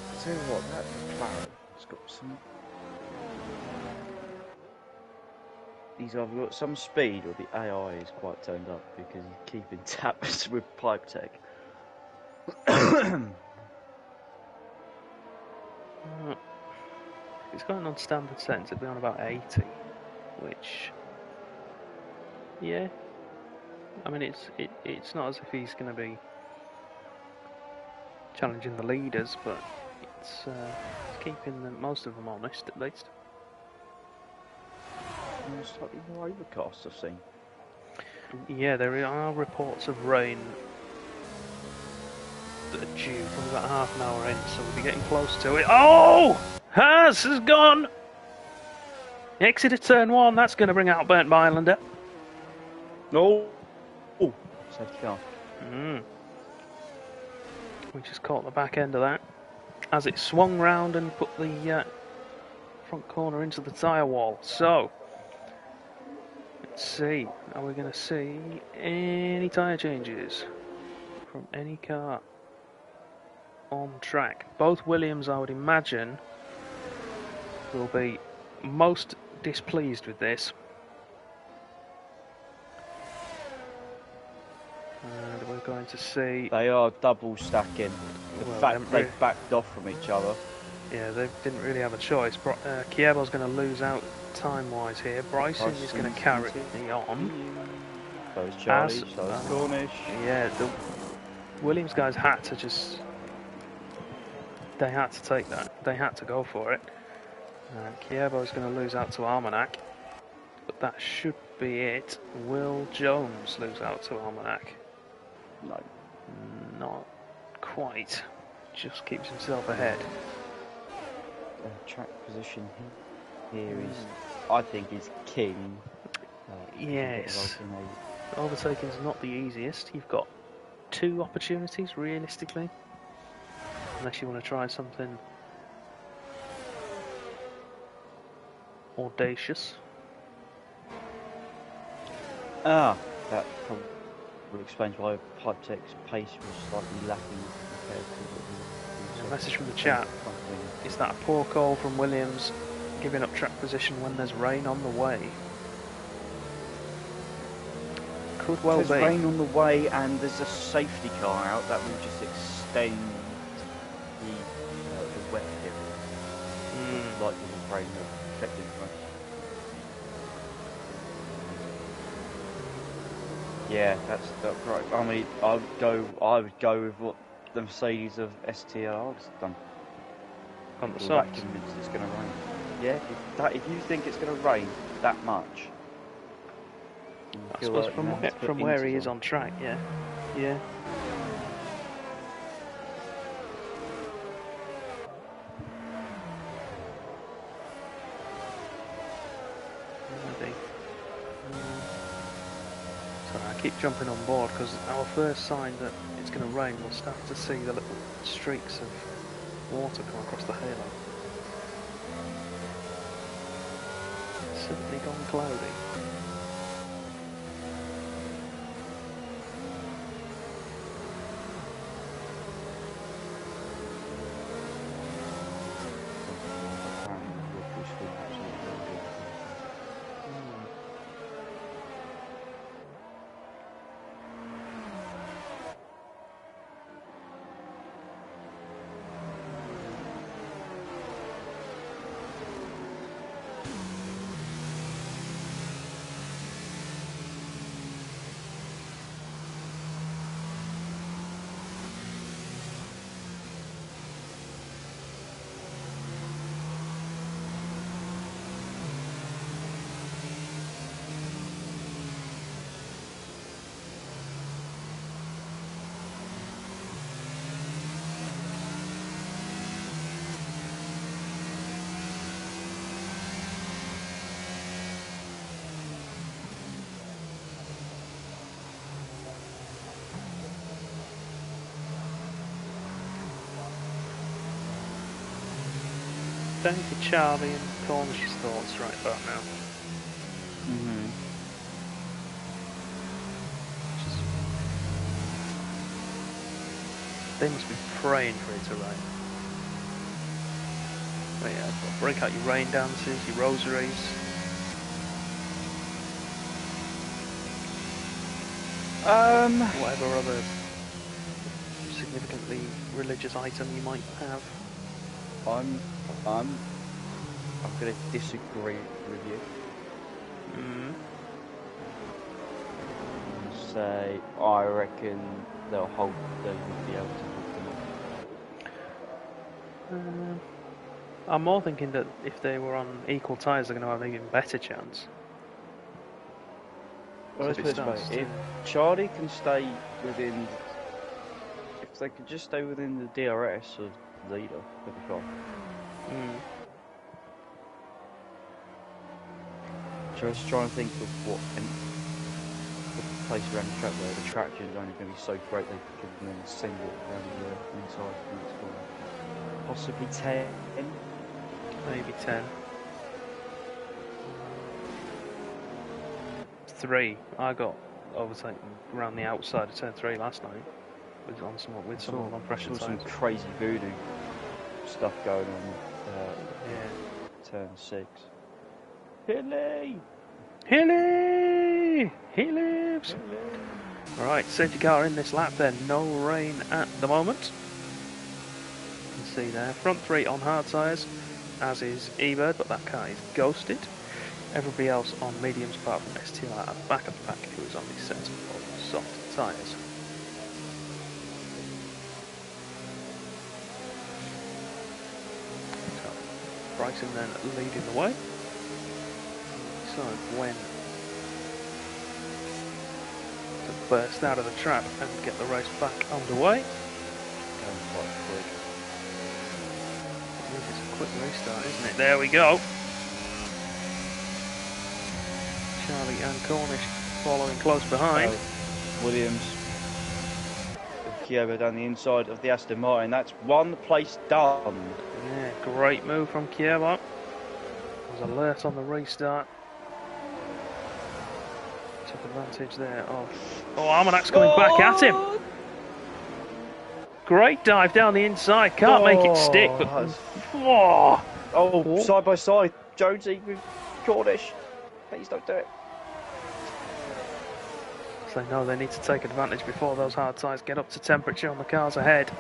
I'll tell you what, that McLaren's got some... He's either got some speed or the AI is quite turned up because he's keeping taps with pipe tech. If it's going on standard settings, it'll be on about 80, which, yeah, I mean it's not as if he's going to be challenging the leaders, but it's keeping most of them honest at least. Slightly more overcast, I've seen. Yeah, there are reports of rain due, probably about half an hour in, so we'll be getting close to it. Oh! Has gone! Exit of turn 1, that's going to bring out Burnt Islander. No! Oh! Safety car. We just caught the back end of that as it swung round and put the front corner into the tyre wall. So, let's see, are we going to see any tyre changes from any car on track? Both Williams, I would imagine, will be most displeased with this. And we're going to see... They are double stacking. The fact they backed off from each other. Yeah, they didn't really have a choice. Kiebo's going to lose out time-wise here. Bryson is going to carry on. So is Charlie, so is Cornish. Yeah, the Williams guys had to just... They had to take that. They had to go for it. Kiebo's going to lose out to Almanac. But that should be it. Will Jones lose out to Almanac? No. Not quite. Just keeps himself ahead. Track position here is, I think, is king. Yes. Overtaking is not the easiest. You've got 2 opportunities, realistically. Unless you want to try something audacious. That probably explains why Pipetek's pace was slightly lacking compared to what A message from the chat. Is that a poor call from Williams, giving up track position when there's rain on the way? Could well be. There's rain on the way and there's a safety car out that will just extend the wet period. Like the rain affected the front. Yeah, that's right. I mean, I would go with what the Mercedes of STR has done. On the side. Convinced it's going to rain. Yeah, if you think it's going to rain that much, I suppose from where he is on track, yeah. Maybe. Sorry, I keep jumping on board because our first sign that it's going to rain, we'll start to see the little streaks of water come across the halo. It's simply gone cloudy. Down to Charlie and Cornish's thoughts right about now. They must be praying for it to rain. But yeah, break out your rain dances, your rosaries. Whatever other significantly religious item you might have. I'm going to disagree with you. Say, I reckon they will be able to hold them up. I'm more thinking that if they were on equal tyres, they're going to have an even better chance. Well, let's put it this way, if Charlie can stay within, if If they could just stay within the DRS of the leader, that'd be fine. Just try and think of what place around the track where the traction is only going to be so great they can then send it around the inside of the next corner. Possibly 10? Maybe 10. 3. I got overtaken around the outside of turn 3 last night with some on pressure saw some tyres. crazy voodoo stuff going on turn 6. Hilly! Hilly! He lives! Alright, safety car in this lap then. No rain at the moment. You can see there. Front 3 on hard tyres, as is eBird, but that car is ghosted. Everybody else on mediums apart from STR at the back of the pack, who is on the set of soft tyres. So, Bryson then leading the way. Decide when to burst out of the trap and get the race back underway. Going quite quick. It's a quick restart, isn't it? There we go. Charlie and Cornish following close behind. Williams. Kyobo down the inside of the Aston Martin. That's one place done. Yeah, great move from Kyobo. Was alert on the restart. Took advantage there of... Oh, Armanac's coming back at him. Great dive down the inside. Can't make it stick, but... Side by side. Jonesy with Cornish. Please don't do it. So they know they need to take advantage before those hard tyres get up to temperature on the cars ahead.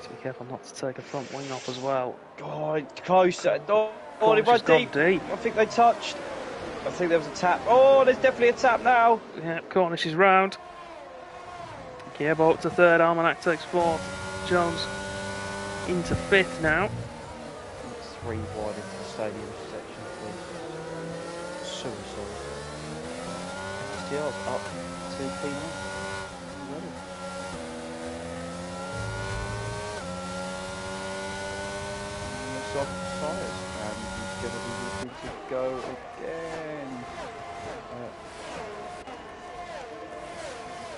So be careful not to take a front wing off as well. God, closer. They went deep. I think they touched. I think there was a tap. Oh, there's definitely a tap now. Yeah, Cornish is round. Kyobo up to 3rd, Armanac takes 4th. Jones into 5th now. 3 wide into the stadium section, please. So sorry. STR's up to P9. Soft tyres, and he's going to be looking to go again.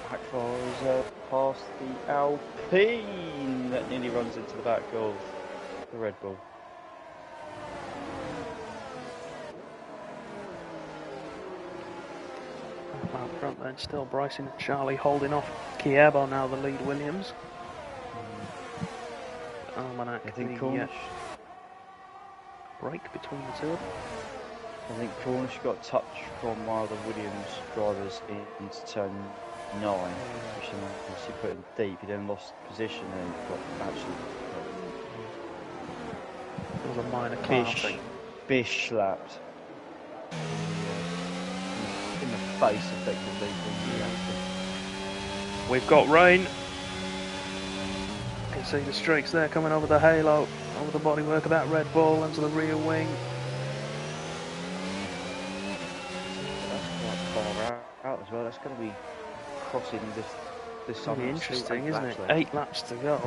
Akbar is past the Alpine that nearly runs into the back of the Red Bull. Out front then, still Bryson and Charlie holding off. Kyobo now the lead Williams. Armanac, I think the Cornish. Break between the two of them. I think Cornish got touch from one of the Williams drivers into turn 9, which then obviously put him deep. He then lost position and got It was a minor car. Bish slapped. In the face, effectively. We've got rain. You can see the streaks there coming over the halo, over the bodywork of that Red Bull, into the rear wing. That's quite far out as well. That's going to be crossing this summer. Really interesting, isn't it? 8 laps to go.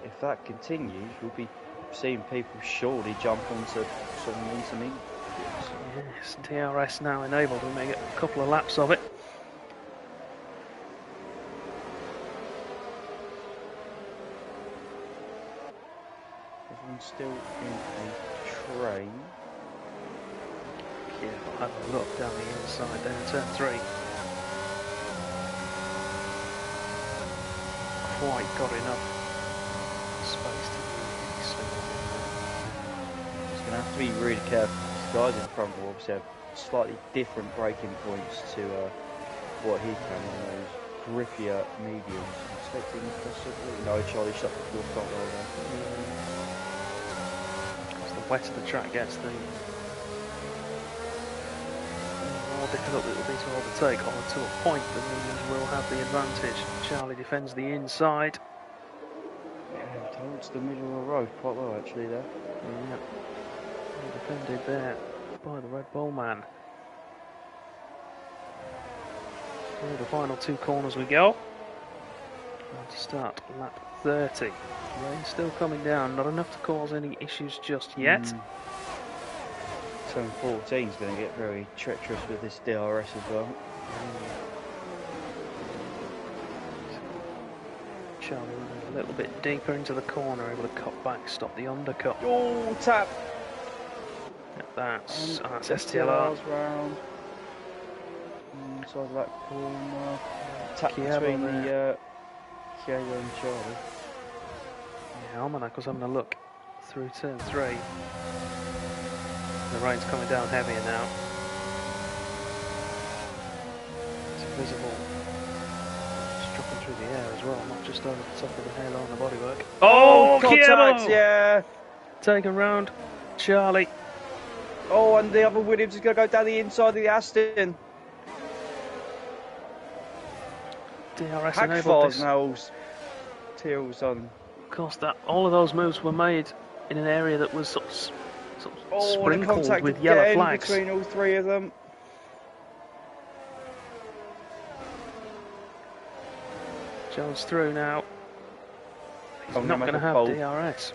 If that continues, we'll be seeing people surely jump onto some intermediate. Yes, DRS now enabled. We may get a couple of laps of it. Everyone's still in a train. Yeah, we'll have a look down the inside there, turn 3. Quite got enough space to be single. It's going to have to be really careful. The guys in front will obviously have slightly different braking points to what he can on those grippier mediums. I'm expecting possibly. No, Charlie shut the full front wheel there. As the wetter the track gets, the more difficult it will be to overtake. Or to a point, the mediums will have the advantage. Charlie defends the inside. Yeah, towards the middle of the road quite well actually there. Yeah. Defended there by the Red Bull man. Through the final 2 corners we go. And to start lap 30. Rain still coming down, not enough to cause any issues just yet. Turn 14 is going to get very treacherous with this DRS as well. Charlie running a little bit deeper into the corner, able to cut back, stop the undercut. Oh, tap! That's STLR's STLR. round. Inside of that corner. Tap Kievo between there. the Kievo and Charlie. Yeah, Almanac was having a look through turn 3. The rain's coming down heavier now. It's visible. It's dropping through the air as well, not just over the top of the halo and the bodywork. Oh, contact, Kievo! yeah! Taken round Charlie. Oh, and the other Williams is going to go down the inside of the Aston. DRS enabled Hackfars this. nails. Teals on. Of course, all of those moves were made in an area that was sort of And a sprinkled contact with yellow again flags. between all 3 of them. Jones through now. He's I'm not gonna going to make a have DRS.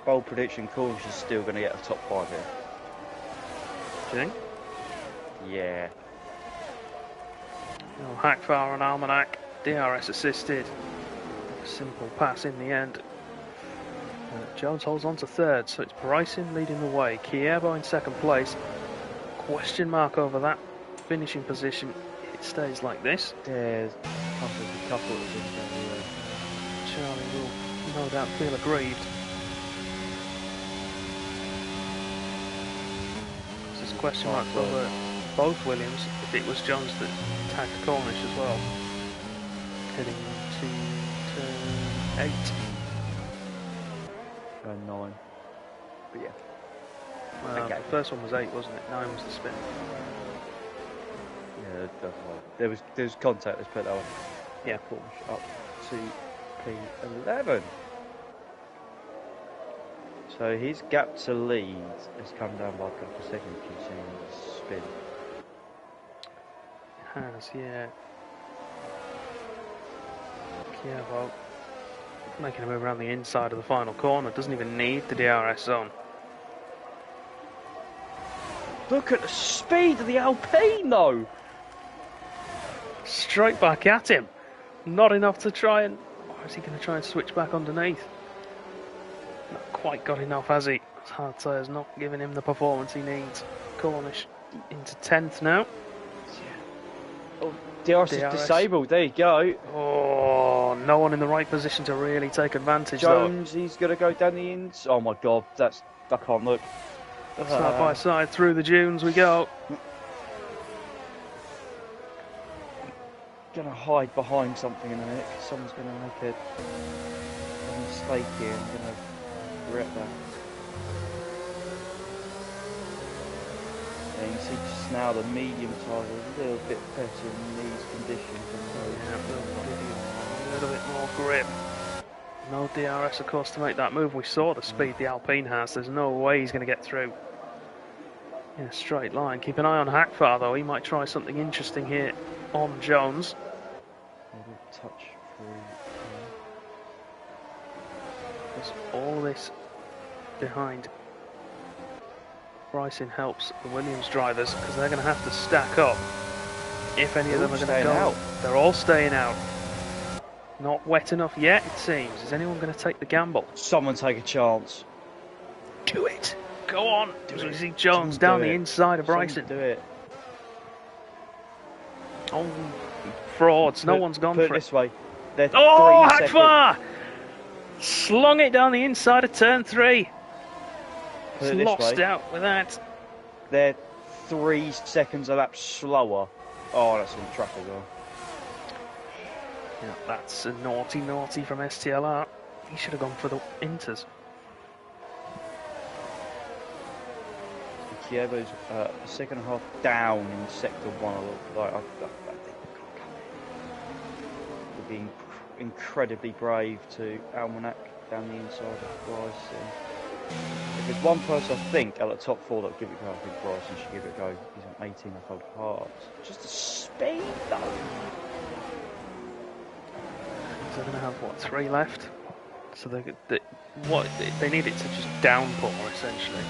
Bold prediction, Cornish is still going to get a top 5 here. Do you think? Yeah. No, Hackfar and Almanac, DRS assisted. Simple pass in the end. Jones holds on to 3rd, so it's Bryson leading the way. Kievo in 2nd place. Question mark over that finishing position. It stays like this. There's a couple of things. Charlie will no doubt feel aggrieved. This is question mark over both Williams. If it was Jones that tagged Cornish as well. Heading to turn 8. 9. But yeah. Well, Okay. the first one was 8, wasn't it? 9 was the spin. Yeah, that's right. There was contact, let's put that one. Yeah. Cornish up to P11. So his gap to lead has come down by a couple of seconds. You can see the spin. It has, yeah. Kievo making a move around the inside of the final corner. Doesn't even need the DRS zone. Look at the speed of the Alpine though! Straight back at him. Not enough to try and... Or is he going to try and switch back underneath? Not quite got enough, has he? His hard tyre's not giving him the performance he needs. Cornish into 10th now. Oh, DRS is disabled, there you go. Oh, no one in the right position to really take advantage Jones, he's going to go down the ins. Oh my god, I can't look. Side by side through the dunes we go. Going to hide behind something in a minute, because someone's going to make a mistake here and going to regret that. Yeah, you can see just now the medium tyres are a little bit better in these conditions. A little bit more grip. No DRS, of course, to make that move. We saw the speed the Alpine has. There's no way he's going to get through in a straight line. Keep an eye on Hackfar, though. He might try something interesting here on Jones. A little touch through. There's all this behind. Bryson helps the Williams drivers because they're going to have to stack up if any of them are going to go out. They're all staying out. Not wet enough yet, it seems. Is anyone going to take the gamble? Someone take a chance. Do it! Go on! We see Jones down the inside of Bryson. Do it. Oh, frauds. No one's gone put for it it. this way. They're Oh, 3 seconds. Hackfar! Slung it down the inside of turn 3. Put it He's this lost way. out with that. They're 3 seconds a lap slower. Oh, that's on the track as well. Yeah, that's a naughty from STLR. He should have gone for the inters. Kievo's the second half down in sector 1. I think they can't come in. Would be incredibly brave to Almanac down the inside of Bryson. If there's one person I think out of the top 4 that would give it a go, I think Bryson should give it a go. He's on 18 off old hearts. Just speed though. So they're going to have, what, 3 left? So they need it to just downpour, essentially.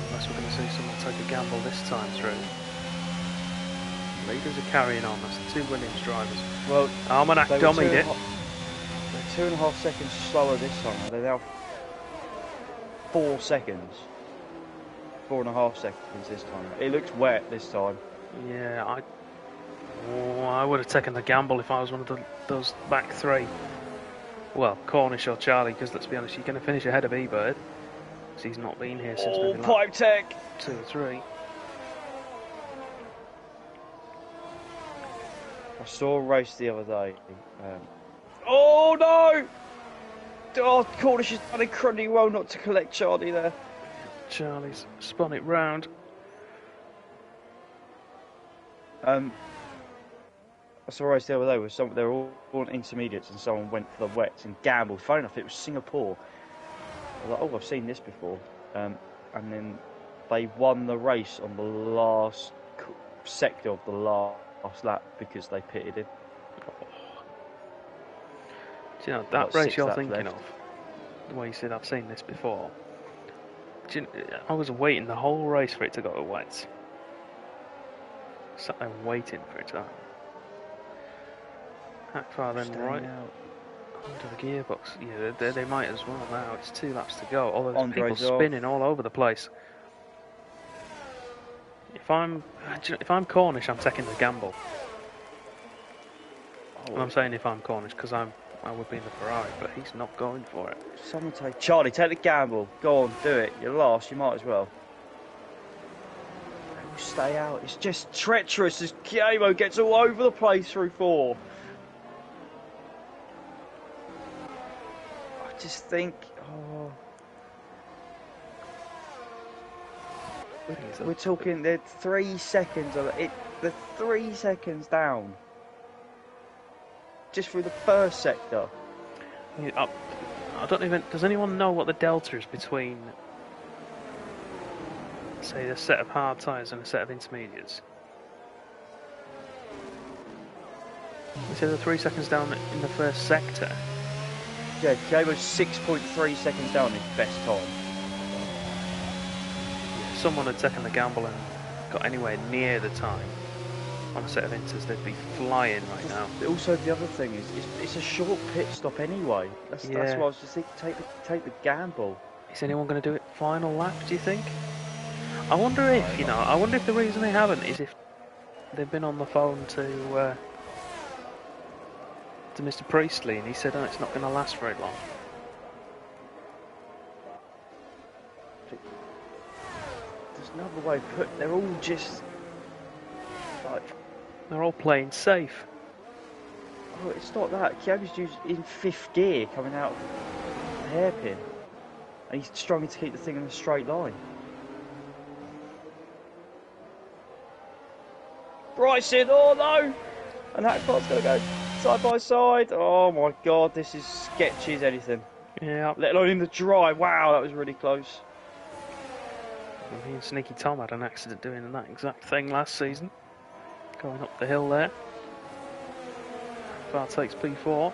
Unless we're going to see someone take a gamble this time through. Leaders are carrying on. That's the 2 Williams drivers. Well, Almanac dummied it. They're 2.5 seconds slower this time. They're now 4 seconds. 4.5 seconds this time. It looks wet this time. Yeah, I would have taken the gamble if I was one of those back 3. Well, Cornish or Charlie, because let's be honest, you're going to finish ahead of Ebird. Because he's not been here since maybe pipe tech 2 or 3. I saw a race the other day. Oh no! Oh, Cornish has done incredibly well not to collect Charlie there. Charlie's spun it round. I saw a race the other day where they were all on intermediates and someone went for the wets and gambled. Funny enough, it was Singapore. I was like, oh, I've seen this before. And then they won the race on the last sector of the last lap because they pitted in. Do you know, that race you're thinking of, the way you said I've seen this before, I was waiting the whole race for it to go to wets. Sat there waiting for it to happen. Akbar then right out onto the gearbox. Yeah, they might as well now. It's 2 laps to go. All those people spinning all over the place. If I'm Cornish, I'm taking the gamble. And I'm saying if I'm Cornish because I would be in the Ferrari, but he's not going for it. Someone take Charlie, take the gamble. Go on, do it. You're last, you might as well. Stay out. It's just treacherous as Kiemo gets all over the place through 4. I just think, we're talking. They're 3 seconds of it. They're 3 seconds down. Just through the first sector. I don't even. Does anyone know what the delta is between, say, a set of hard tyres and a set of intermediates? You said they're 3 seconds down in the first sector. Yeah, Kiemo's 6.3 seconds down his best time. If someone had taken the gamble and got anywhere near the time on a set of inters, they'd be flying right now. Also, the other thing is, it's a short pit stop anyway. That's why I was just thinking, take the gamble. Is anyone going to do it final lap, do you think? I wonder if, I wonder if the reason they haven't is if they've been on the phone to Mr. Priestley and he said, oh, it's not going to last very long. There's another way to put it. They're all just like... They're all playing safe. Oh, it's not that. Kiemo's in 5th gear coming out of the hairpin. And he's struggling to keep the thing in a straight line. Bryson, oh no! And that car's going to go side by side. Oh my god, this is sketchy as anything. Yeah. Let alone in the dry. Wow, that was really close. Me and Sneaky Tom had an accident doing that exact thing last season. Going up the hill there. Far takes P4.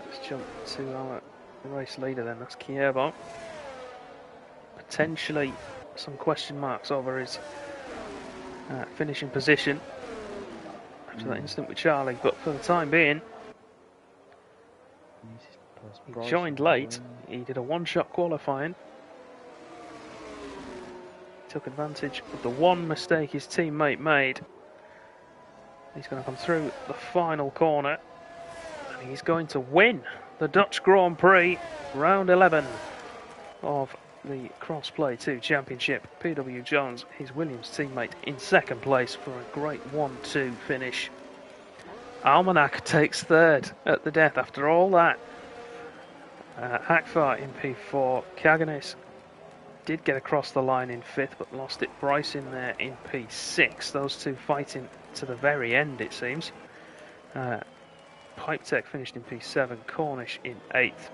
Let's jump to our race leader then, that's Kierbo. Potentially some question marks over his finishing position after that incident with Charlie, but for the time being, he joined late. He did a one-shot qualifying. Took advantage of the one mistake his teammate made. He's going to come through the final corner and he's going to win the Dutch Grand Prix round 11 of the Crossplay 2 Championship. PW Jones, his Williams teammate, in second place for a great 1-2 finish. Almanac takes third at the death after all that. Akvar in P4. Kaganes did get across the line in 5th but lost it. Bryce in there in P6. Those two fighting to the very end, it seems. Pipe Tech finished in P7. Cornish in 8th.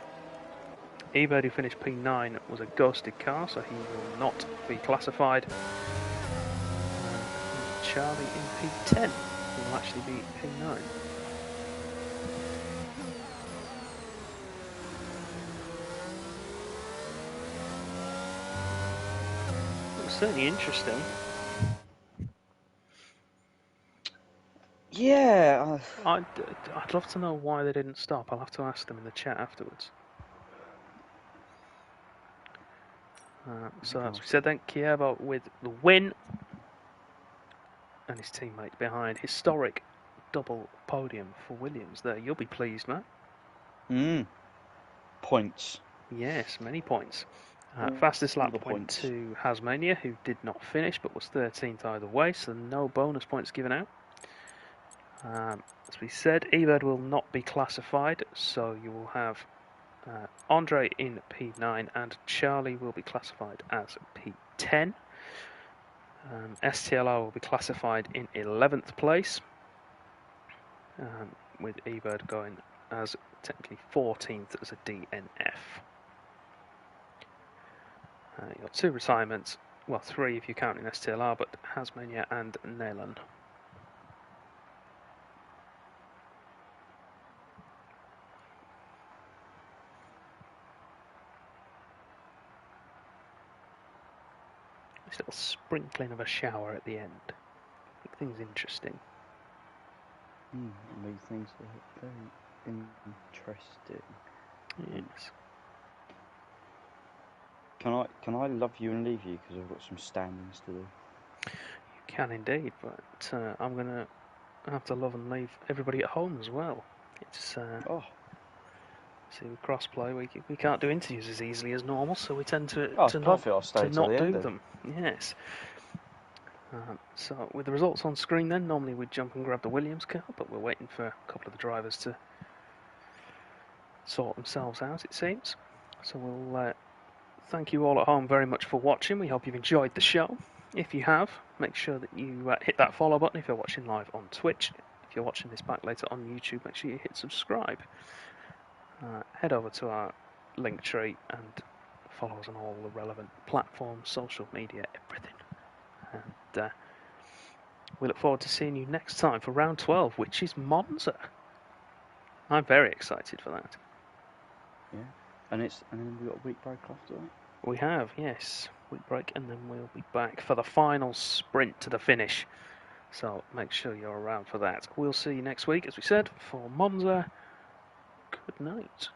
Ebird, who finished P9, was a ghosted car, so he will not be classified. Charlie in P10 will actually be P9. It was certainly interesting. Yeah. I'd love to know why they didn't stop. I'll have to ask them in the chat afterwards. So as we said then, Kievo with the win. And his teammate behind. Historic double podium for Williams there. You'll be pleased, Matt. Points. Yes, many points. Fastest lap went points. to Hasmania, who did not finish but was 13th either way, so no bonus points given out. As we said, Ebird will not be classified, so you will have Andre in P9 and Charlie will be classified as P10. STLR will be classified in 11th place, with Ebird going as technically 14th as a DNF. You've got 2 retirements, well 3 if you count in STLR, but Hasmania and Nelan. This little sprinkling of a shower at the end. Make things interesting. Make things very interesting. Yes. Can I love you and leave you because I've got some standings to do? You can indeed, but I'm going to have to love and leave everybody at home as well. It's see, with crossplay, we can't do interviews as easily as normal, so we tend to not do them. Yes. So with the results on screen then, normally we'd jump and grab the Williams car, but we're waiting for a couple of the drivers to sort themselves out, it seems. So we'll thank you all at home very much for watching. We hope you've enjoyed the show. If you have, make sure that you hit that follow button if you're watching live on Twitch. If you're watching this back later on YouTube, make sure you hit subscribe. Head over to our link tree and follow us on all the relevant platforms, social media, everything. And we look forward to seeing you next time for round 12, which is Monza. I'm very excited for that. Yeah, and then we've got a week break after that. We have, yes, week break, and then we'll be back for the final sprint to the finish. So make sure you're around for that. We'll see you next week, as we said, for Monza. Good night.